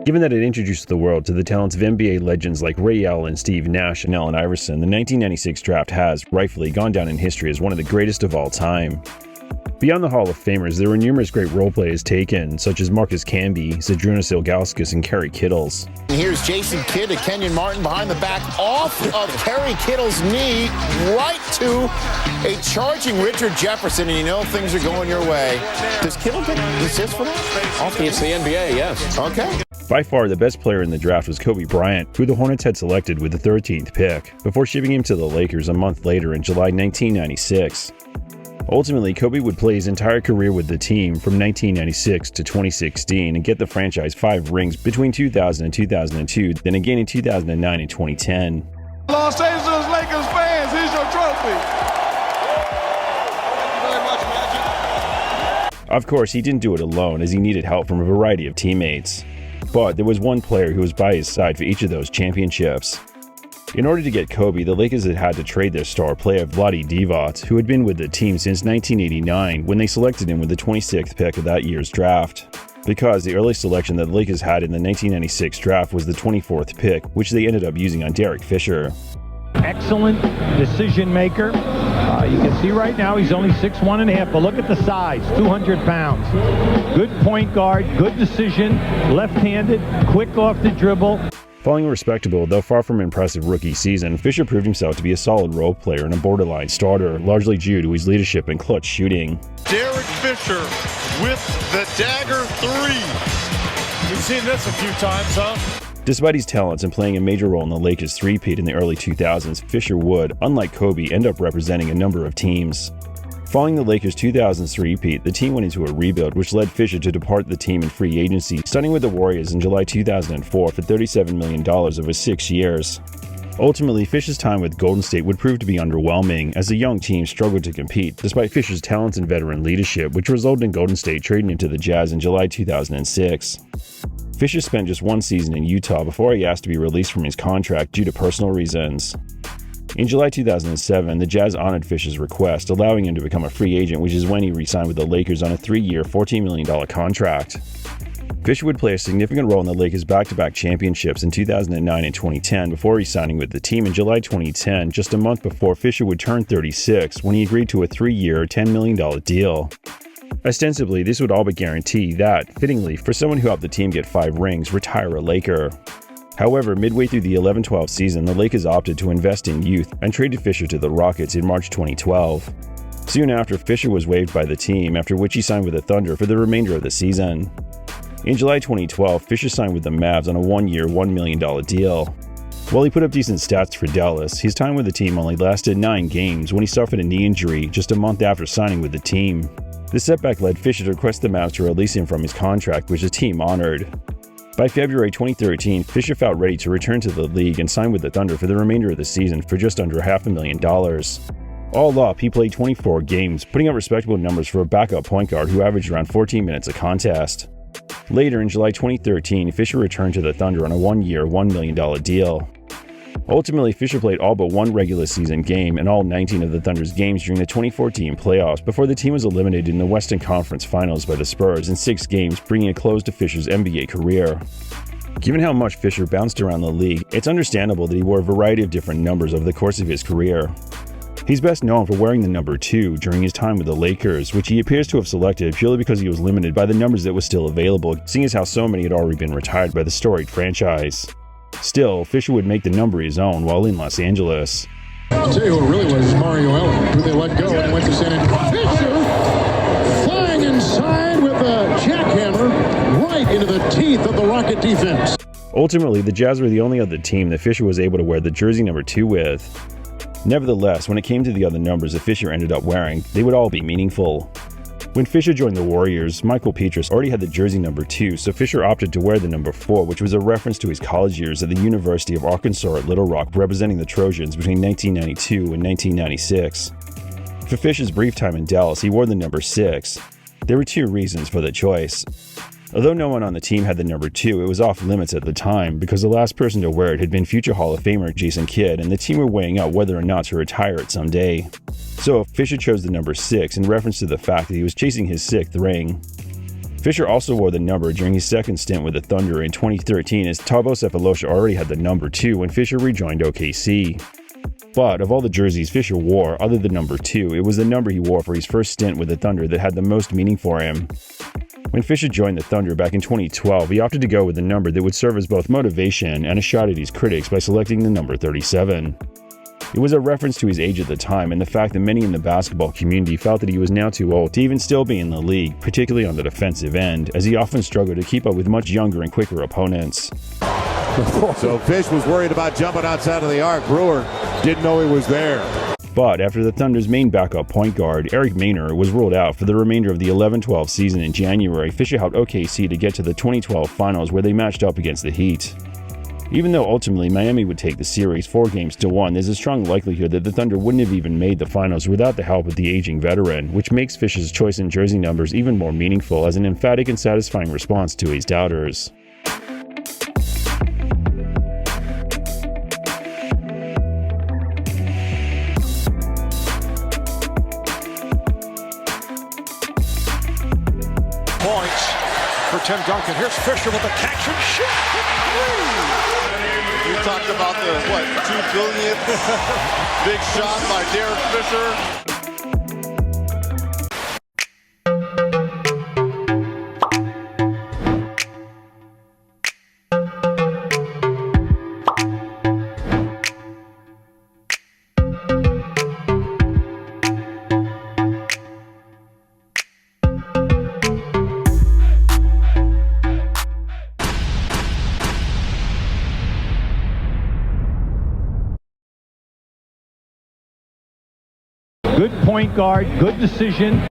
Given that it introduced the world to the talents of NBA legends like Ray Allen, Steve Nash, and Allen Iverson, the 1996 draft has, rightfully, gone down in history as one of the greatest of all time. Beyond the Hall of Famers, there were numerous great role players taken, such as Marcus Camby, Zydrunas Ilgauskas, and Kerry Kittles. And here's Jason Kidd to Kenyon Martin behind the back, off of Kerry Kittle's knee, right to a charging Richard Jefferson, and you know things are going your way. Does Kittle get an assist for that? It's the NBA, yes. Okay. By far, the best player in the draft was Kobe Bryant, who the Hornets had selected with the 13th pick, before shipping him to the Lakers a month later in July 1996. Ultimately, Kobe would play his entire career with the team from 1996 to 2016 and get the franchise 5 rings between 2000 and 2002, then again in 2009 and 2010. Los Angeles Lakers fans, here's your trophy. Thank you very much, Magic. Of course, he didn't do it alone, as he needed help from a variety of teammates. But there was one player who was by his side for each of those championships. In order to get Kobe, the Lakers had to trade their star player Vlade Divac, who had been with the team since 1989 when they selected him with the 26th pick of that year's draft. Because the early selection that the Lakers had in the 1996 draft was the 24th pick, which they ended up using on Derek Fisher. Excellent decision maker. You can see right now he's only 6'1.5", but look at the size, 200 pounds. Good point guard, good decision, left-handed, quick off the dribble. Following a respectable, though far from impressive rookie season, Fisher proved himself to be a solid role player and a borderline starter, largely due to his leadership and clutch shooting. Derek Fisher with the dagger 3. We've seen this a few times, huh? Despite his talents and playing a major role in the Lakers' three-peat in the early 2000s, Fisher would, unlike Kobe, end up representing a number of teams. Following the Lakers' 2000 three-peat, the team went into a rebuild, which led Fisher to depart the team in free agency, signing with the Warriors in July 2004 for $37 million over 6 years. Ultimately, Fisher's time with Golden State would prove to be underwhelming, as the young team struggled to compete, despite Fisher's talents and veteran leadership, which resulted in Golden State trading him to the Jazz in July 2006. Fisher spent just 1 season in Utah before he asked to be released from his contract due to personal reasons. In July 2007, the Jazz honored Fisher's request, allowing him to become a free agent, which is when he re-signed with the Lakers on a 3-year, $14 million contract. Fisher would play a significant role in the Lakers' back-to-back championships in 2009 and 2010 before re-signing with the team in July 2010, just a month before Fisher would turn 36, when he agreed to a 3-year, $10 million deal. Ostensibly, this would all but guarantee that, fittingly, for someone who helped the team get 5 rings, retire a Laker. However, midway through the 11-12 season, the Lakers opted to invest in youth and traded Fisher to the Rockets in March 2012. Soon after, Fisher was waived by the team, after which he signed with the Thunder for the remainder of the season. In July 2012, Fisher signed with the Mavs on a 1-year, $1 million deal. While he put up decent stats for Dallas, his time with the team only lasted 9 games when he suffered a knee injury just a month after signing with the team. This setback led Fisher to request the Mavs to release him from his contract, which the team honored. By February 2013, Fisher felt ready to return to the league and sign with the Thunder for the remainder of the season for just under $500,000. All up, he played 24 games, putting up respectable numbers for a backup point guard who averaged around 14 minutes a contest. Later, in July 2013, Fisher returned to the Thunder on a 1-year, $1 million deal. Ultimately, Fisher played all but 1 regular season game and all 19 of the Thunder's games during the 2014 playoffs before the team was eliminated in the Western Conference Finals by the Spurs in 6 games, bringing a close to Fisher's NBA career. Given how much Fisher bounced around the league, it's understandable that he wore a variety of different numbers over the course of his career. He's best known for wearing the number 2 during his time with the Lakers, which he appears to have selected purely because he was limited by the numbers that were still available, seeing as how so many had already been retired by the storied franchise. Still, Fisher would make the number his own while in Los Angeles. I'll tell you who really was Mario Ellen, who they let go and went to San Antonio. Fisher flying inside with a jackhammer right into the teeth of the Rocket defense. Ultimately, the Jazz were the only other team that Fisher was able to wear the jersey number 2 with. Nevertheless, when it came to the other numbers that Fisher ended up wearing, they would all be meaningful. When Fisher joined the Warriors, Michael Petrus already had the jersey number 2, so Fisher opted to wear the number 4, which was a reference to his college years at the University of Arkansas at Little Rock, representing the Trojans between 1992 and 1996. For Fisher's brief time in Dallas, he wore the number 6. There were 2 reasons for the choice. Although no one on the team had the number 2, it was off limits at the time because the last person to wear it had been future Hall of Famer Jason Kidd, and the team were weighing out whether or not to retire it someday. So Fisher chose the number 6 in reference to the fact that he was chasing his 6th ring. Fisher also wore the number during his second stint with the Thunder in 2013, as Thabo Sefolosha already had the number 2 when Fisher rejoined OKC. But of all the jerseys Fisher wore, other than number 2, it was the number he wore for his first stint with the Thunder that had the most meaning for him. When Fisher joined the Thunder back in 2012, he opted to go with the number that would serve as both motivation and a shot at his critics by selecting the number 37. It was a reference to his age at the time and the fact that many in the basketball community felt that he was now too old to even still be in the league, particularly on the defensive end, as he often struggled to keep up with much younger and quicker opponents. So Fish was worried about jumping outside of the arc. Brewer didn't know he was there. But after the Thunder's main backup point guard, Eric Maynor, was ruled out for the remainder of the 11-12 season in January, Fisher helped OKC to get to the 2012 finals where they matched up against the Heat. Even though ultimately Miami would take the series 4-1, there's a strong likelihood that the Thunder wouldn't have even made the finals without the help of the aging veteran, which makes Fisher's choice in jersey numbers even more meaningful as an emphatic and satisfying response to his doubters. Points for Tim Duncan. Here's Fisher with a catch and shoot. You talked about the, 2 billionth big shot by Derek Fisher. Good point guard, good decision.